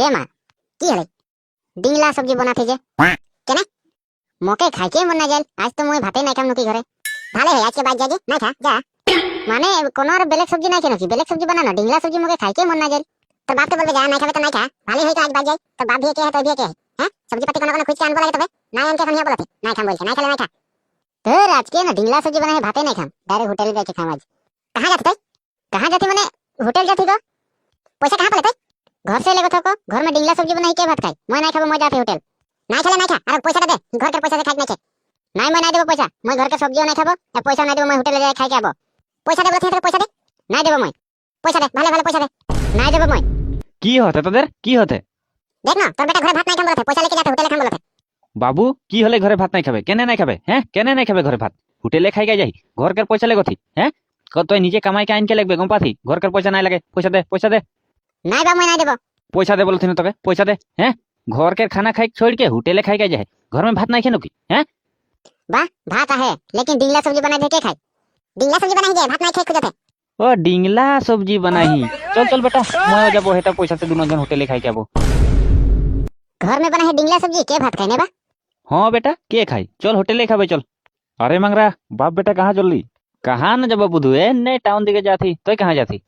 এ মা কি হলে ডিংলা সবজি বানাতে যে কেন মোকে খাইতে মন না যায় আজ তো মই ভাতে নাই খাম নাকি ঘরে ভালো হয় আজকে বাইরে যাই না খা যা মানে কোন আর বেলেগ সবজি নাই কেন কি বেলেগ সবজি বানানো ডিংলা সবজি মোকে খাইতে মন না যায় তো বাপকে বলবে যা নাই খাবে তো নাই খা ভালো হয় তো আজ বাইরে যাই তো বাপ ভিয়ে কে है तो ভিয়ে কে है হ্যাঁ সবজি পাতি কোন খুঁজকে আনবো লাগে তবে নাই আনকে এখন হিয়া বলতে নাই খাম বলছে নাই খেলে নাই খা তোর আজকে না ডিংলা সবজি বানাই ভাতে নাই খাম ডাইরেক্ট হোটেলে যাকে খাম आज कहां जाते थे कहां जाते माने होटल जाती गो पैसा कहां पे लेते घर से लेगो थको घर में डिंगला सब्जी बनाई के भात खाई मैं नहीं खाबो मैं जाते होटल नहीं खेले नहीं खा अरे पैसा दे घर के पैसा से खाई नहीं छे नहीं मैं नहीं देबो पैसा मैं घर के सब्जी नहीं खाबो और पैसा नहीं देबो मैं होटल जाके खाई के आबो पैसा दे बोलते पैसा दे नहीं देबो मैं पैसा दे ভালো ভালো पैसा दे नहीं देबो मैं কি হতে তোদের কি হতে देख ना তোর बेटा घर भात नहीं खाम बोलते पैसा लेके जाते होटल खाम बोलते বাবু কি হলে ঘরে ভাত নাই খাবে কেনে নাই খাবে হ্যাঁ কেনে নাই খাবে ঘরে ভাত হোটেলে খাই গে যাই ঘরকার পয়সা লেগোথি হ্যাঁ তুই নিজে কামাই কে আইনকে লাগবে গম্পাথি ঘরকার পয়সা নাই লাগে পয়সা দে नहीं बा मैं नहीं देबो पैसा दे बोलथिन তোকে পয়সা দে হ্যাঁ घर के खाना खाई छोड़ के होटले खाई के जाए घर में भात नहीं खेनो की हैं बा भात है लेकिन डिंगला सब्जी बनाई दे के खाई डिंगला सब्जी बनाई दे भात नहीं खाई खुजते ओ डिंगला सब्जी बनाई चल चल बेटा मैं जाबो हेता पैसा से दोनों जन होटले खाई के आबो घर में बना है डिंगला सब्जी के भात खाने बा हाँ बेटा के खाई चल होटले खाबे चल अरे मंगरा बाप बेटा कहाँ चलली कहाँ न जाबो बुधु ए नहीं टाउन दिके जाथी तोय कहाँ जाथी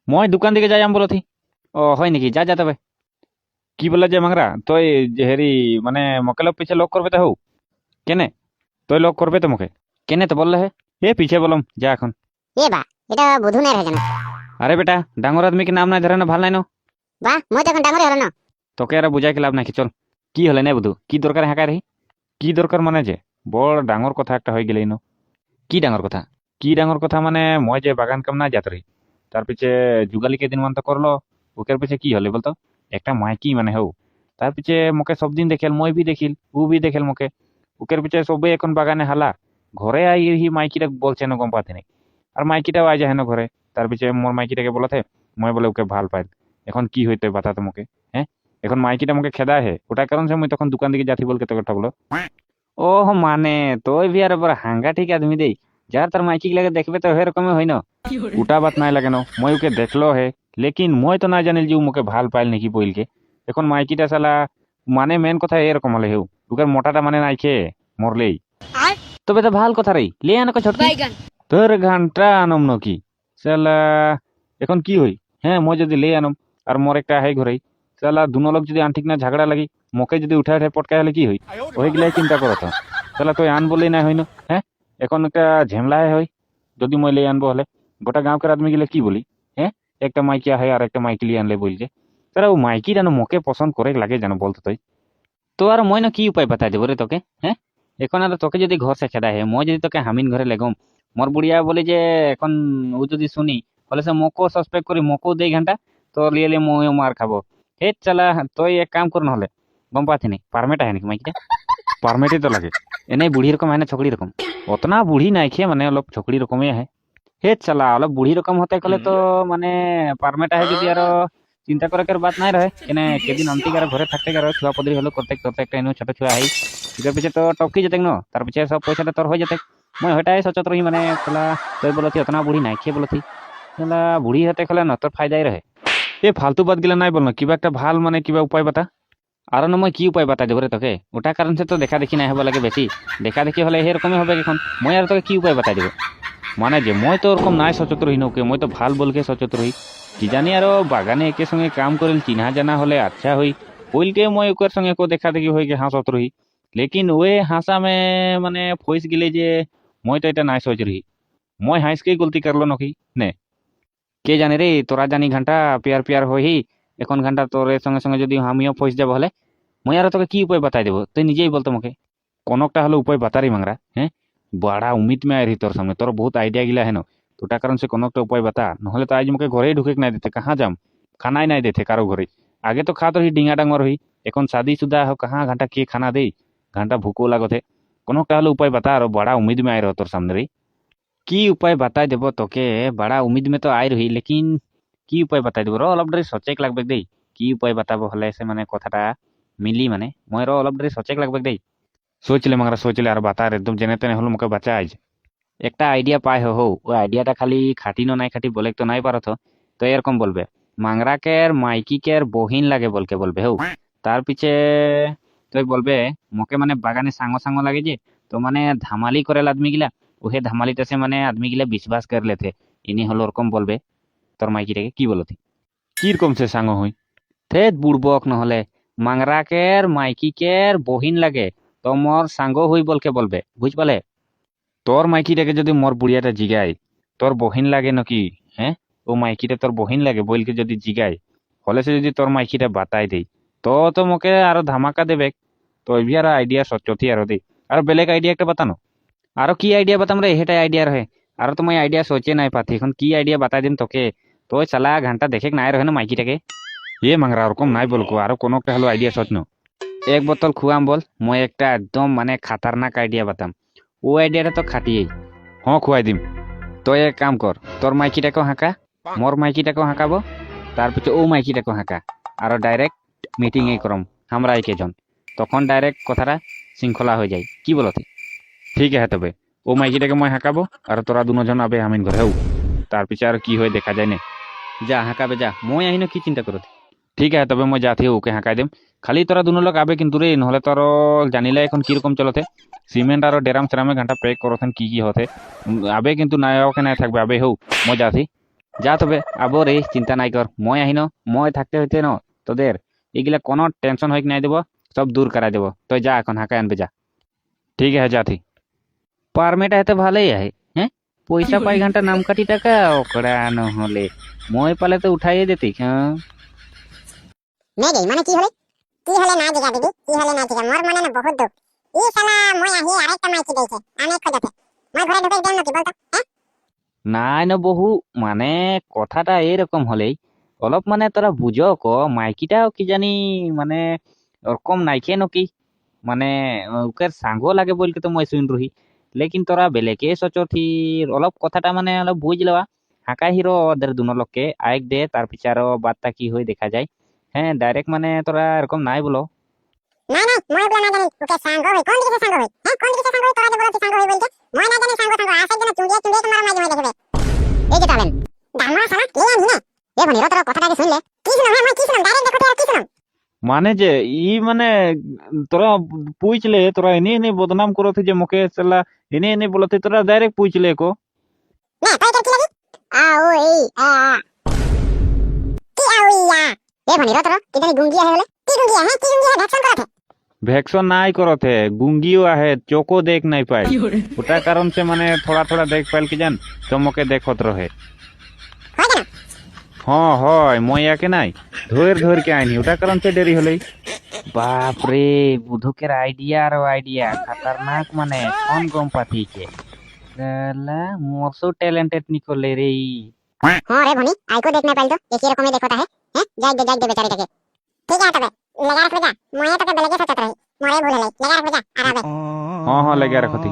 मैं दुकान दिके जायाम बोलथी ओ হয় নাকি যা যা তবে কি বলে যে মাংরা তুই যে হেরি মানে মকেল পিছে লক করবে তো হও কেনে তুই লক করবে তো মুখে কেনে তো বললে হে এ পিছে বলম যা এখন ए बा এটা বুধু নাই রে জানা আরে বেটা ডাঙর আদমি কি নাম নাই ধরে না ভাল নাই ন बा মই তো এখন ডাঙরে হলো না তোকে আর বুঝাই কি লাভ নাই চল কি হলে না বুধু কি দরকার হাঁকাই রহি কি দরকার মানে যে বড় ডাঙর কথা একটা হয়ে গেলেই ন কি ডাঙর কথা মানে মই যে বাগান কাম না যাত রহি তার পিছে যুগালি কে দিন মান তো করলো ওকের পিছে কি হলে বলতো একটা মাইকি মানে হও তার পিছে মোকে সব দিন দেখিল মই भी দেখিল ও भी দেখিল মোকে ওকের পিছে সবে এখন বাগানে হালা ঘরে আই হি মাইকিটা বলছে না গম পাতে নাই আর মাইকিটাও আই যায় না ঘরে তার পিছে মোর মাইকিটাকে বলতে মই বলে ওকে ভাল পাই এখন কি হইতে বাতা মোকে হ্যাঁ এখন মাইকিটা মোকে খেদা হে ওটা কারণ সে মই তখন দোকান দিকে যাতি বলকে তোকে ঠকলো ও মানে তোই भी আর বড় হাঙ্গা ঠিক আদমি দেই যার তার মাইকি লাগে দেখবে তো এরকমই হয় না ওটা বাত নাই লাগে না মই ওকে দেখলো হে लेकिन মই তো না জানিল যে ও মোকে ভাল পাইল নাকি বইলকে এখন মাইকিটা শালা মানে মেন কথা এরকম হলে হেউ ওকে মোটাটা মানে নাই খেয়ে মরলেই তবে তো ভাল কথা রে লে আনকো ছটকি তোর ঘন্টা আনম নকি শালা এখন কি হই হ্যাঁ মই যদি লে আনম আর মোর একটা হাই ঘরেই শালা দুনো লোক যদি আনঠিক না ঝগড়া লাগি মোকে যদি উঠা উঠে পটকা হলে কি হই ওই গিলাই চিন্তা করো তো শালা তুই আন বলেই না হইনো হ্যাঁ এখন একটা ঝেমলা হয় যদি মই লে আনবো হলে গোটা গাঁওকের আদমি গেলে কি বলি হ্যাঁ একটা মাইকি হয় আর একটা মাইকি লিয়ে আনলে বলছে তারা ও মাইকি জানো মোকে পছন্দ করে লাগে জানো বলতো তুই তো আর মই না কি উপায় বাতাই দেবো রে তোকে হ্যাঁ এখন আর তোকে যদি ঘর সে খেদা হে মই যদি তোকে হামিন ঘরে লেগম মোর বুড়িয়া বলে যে এখন ও যদি শুনি বলে সে মোকো সাসপেক্ট করি মোকো দেই ঘন্টা তো লিয়ে মই মার খাবো হে চালা তুই এক কাম কর নহলে গম পাতি নি পারমেট আহে নাকি মাইকিটা পারমেটই তো লাগে এনেই বুড়ি রকম হয় না ছকড়ি রকম অতনা বুড়ি নাই খেয়ে মানে অলপ ছকড়ি রকমই আহে হে চালা অলপ বুড়ি রকম হতে গেলে তো মানে পারমেট আহে যদি আরো চিন্তা করে বাত নাই রহে কেনে কেদিন অন্তিক আর ঘরে থাকতে গেল ছুয়া পদরি হলো করতে করতে একটা এনে ছোট ছুয়া আই এর পিছে তো টপকি যেতে ন তার পিছে সব পয়সাটা তোর হয়ে যেতে মই হটাই সচত রহি মানে চালা তুই বলতি অতনা বুড়ি নাই খেয়ে বলতি চালা বুড়ি হতে গেলে ন তোর ফায়দাই রহে এ ফালতু বাদ গেলে নাই বল না কিবা একটা ভাল মানে কিবা উপায় বাতা আর না মই কি উপায় বাতাই দেবো রে তোকে ওটা কারণ সে তো দেখা দেখি নাই হব লাগে বেশি দেখা দেখি হলে এরকমই হবে এখন মই আর তোকে কি উপায় বাতাই দেবো মানে যে মই তো ওরকম নাই সচেত রহি নৌকে মই তো ভাল বলকে সচেত রহি কি জানি আরো বাগানে একে সঙ্গে কাম করিল চিহ্না জানা হলে আচ্ছা হই বলকে মই ওকের সঙ্গে কো দেখা দেখি হই গে হাসত রহি লেকিন ওয়ে হাসা মে মানে ফইস গেলে যে মই তো এটা নাই সোচ রহি মই হাসকে গলতি করলো নাকি নে কে জানে রে তোরা জানি ঘন্টা পিয়ার পিয়ার হই এখন ঘন্টা তোর সঙ্গে সঙ্গে যদি আমিও ফইস যাব হলে মই আর তোকে কি উপায় বাতাই দেবো তুই নিজেই বলতো মুখে কোনটা হলো উপায় বাতারি মাংরা হ্যাঁ बड़ा उम्मीद में आई रही तोर सामने तोर बहुत आइडिया गिला है ना तो कारण से कोनो उपाय बता নহলে तो आज मुके घरे ढुके नहीं देते कहाँ जाम खाना ही नहीं देते कारो घरे आगे तो खात रही डिंगा डांगर रही এখন शादी शुदा हो कहाँ घंटा के खाना दे घंटा भूको लागो थे कोनो हलो उपाय बता और बड़ा उम्मीद में आई रहो तोर सामने रही की उपाय बताई देबो तोके बड़ा उम्मीद में तो आई रही लेकिन की उपाय बताई देबो रो अलग डरे सचेक लागबे दे की उपाय बताबो हले से माने कथाटा मिली माने মই रो अलग डरे सचेक लागबे दे सोच ले मंगरा सोच ले और बता रे एकदम जेने तेने हलो मुके बचा आज একটা আইডিয়া পাই হো ও আইডিয়াটা খালি খাটি না নাই খাটি বলে তো নাই পারো তো এরকম বলবে মাংরাকের মাইকিকের বহিন লাগে বলকে বলবে হো তার পিছে তুই বলবে মোকে মানে বাগানে সাঙ্গ সাঙ্গ লাগে যে তো মানে ধামালি করে আদমি গিলা ওহে ধামালিটা সে মানে আদমি গিলা বিশ্বাস করে লেতে ইনি হলো ওরকম বলবে তোর মাইকিটাকে কি বলতি কিরকম সে সাঙ্গ হই থেত বুড়বক নহলে মাংরাকের মাইকিকের বহিন লাগে তো মোর সাঙ্গ হই বলকে বলবে বুঝ পালে তোর মাইকিটাকে যদি মোর বুড়িয়াটা জিগাই তোর বহিন লাগে নাকি হ্যাঁ ও মাইকিটা তোর বহিন লাগে বলকে যদি জিগাই হলে সে যদি তোর মাইকিটা বাতাই দেই তো তো মোকে আরো ধামাকা দেবে তো এবি আর আইডিয়া সচ্চতি আর দি আর বেলেগ আইডিয়া একটা বাতানো আরো কি আইডিয়া বাতাম রে হেটাই আইডিয়া রহে আরো তো মই আইডিয়া সোচে নাই পাতি এখন কি আইডিয়া বাতাই দিম তোকে তো চালা ঘন্টা দেখে নাই রহে না মাইকিটাকে এ মাংরা ওরকম নাই বলকো আরো কোনো কে হলো আইডিয়া সচনো এক বোতল খুয়াম বল মই একটা একদম মানে খাতারনাক আইডিয়া বাতাম ও আইডিয়াটা তো খাটিয়েই হ্যাঁ খুয়াই দিম তুই এক কাম কর তোর মাইকিটাকেও হাঁকা মোর মাইকিটাকেও হাঁকাবো তার পিছনে ও মাইকিটাকেও হাঁকা আর ডাইরেক্ট মিটিং এই করম আমরা এই কেজন তখন ডাইরেক্ট কথাটা শৃঙ্খলা হয়ে যায় কি বলো তুই ঠিক আছে তবে ও মাইকিটাকে মই হাঁকাবো আর তোরা দুজন আবে আমিন ঘরে হও তার পিছে আর কি হয় দেখা যায় না যা হাঁকাবে যা মই আহিনো কি চিন্তা করো ঠিক আছে তবে মই যাতে ওকে হাঁকাই দিম খালি তোরা দুনো লোক আবে কিন্তু রে নহলে তোর জানিলে এখন কিরকম চলতে সিমেন্ট আর ডেরাম সেরামে ঘন্টা প্যাক করতেন কি হতে আবে কিন্তু নাই ওকে নাই থাকবে আবে হও মই যাতি যা তবে আবো রে চিন্তা নাই কর মই আহিনো মই থাকতে হইতে ন তোদের এগুলা কোনো টেনশন হইক নাই দেব সব দূর করাই দেব তুই যা এখন হাঁকাই আনবে যা ঠিক আছে যাতি পারমিটা হেতে ভালোই আহে হ্যাঁ পয়সা পাই ঘন্টা নাম কাটি টাকা ওকড়া নহলে মই পালে তো উঠাইয়ে দিতি হ্যাঁ মে গই মানে কি হলে না জিগা দিদি কি হলে না জিগা মোর মনে না বহুত দুঃখ ই শালা মই আহি আরেকটা মাইকি দেইছে আমি খোঁজাতে মই ঘরে ঢুকে দেন নাকি বলতো হ্যাঁ নাই না বহু মানে কথাটা এরকম হলেই অলপ মানে তোরা বুঝো ক মাইকিটাও কি জানি মানে ওরকম নাইকে নকি মানে ওকে সাঙ্গ লাগে বলকে তো মই শুন রহি লেকিন তোরা বেলেকে সচথি অলপ কথাটা মানে অলপ বুঝ লওয়া হাঁকা হিরো ওদের দুনো লোককে আয়েক দে তার পিছে আরো বার্তা কি হয় দেখা যায় হ্যাঁ ডাইরেক্ট মানে তোরা এরকম নাই বলো না না মই বলা না জানি ওকে সাঙ্গ হই কোন দিকে সাঙ্গ হই হ্যাঁ কোন দিকে সাঙ্গ হই তোরা যে বলছিস সাঙ্গ হই বলতে মই না জানি সাঙ্গ সাঙ্গ আসে জন্য চুঙ্গিয়ে চুঙ্গিয়ে তোমার মাঝে মাঝে দেখবে এই যে তালেন দামরা শালা লে আনি না এ বনি তোরা কথাটা কি শুনলে কি শুনো হ্যাঁ মই কি শুনো ডাইরেক্ট দেখো আর কি শুনো মানে যে ই মানে তোরা পুইচলে তোরা এনে এনে বদনাম করতে যে মুখে চালা এনে এনে বলতে তোরা ডাইরেক্ট পুইচলে কো না তাই কি লাগি আ ও এই আ কি আউইয়া এ বনি তোরা কি জানি গুঙ্গিয়া হলে কি গুঙ্গিয়া হ্যাঁ কি গুঙ্গিয়া ভ্যাকসন করাতে ভ্যাকসন নাই করতে গুঙ্গিও আহে চোখও দেখ নাই পাই ওটা কারণ সে মানে থোড়া থোড়া দেখ পাইল কি জান চমকে দেখত রহে হয় না হ্যাঁ হয় মই একে নাই ধৈর ধৈর কে আইনি ওটা কারণ সে দেরি হলেই বাপ রে বুধকের আইডিয়া আর আইডিয়া খতরনাক মানে কোন গম পাতিছে সালা মোরসো ট্যালেন্টেড নিকলে রে हां रे भनी आई को देखना पाइल तो देखिए रकम देखो ता है हैं जाग दे बेचारे के ठीक है तबे लगा रख जा मोए तो के बेलगे सचत रही मोरे भूल ले लगा रख जा आराम हाँ हाँ लगे रखती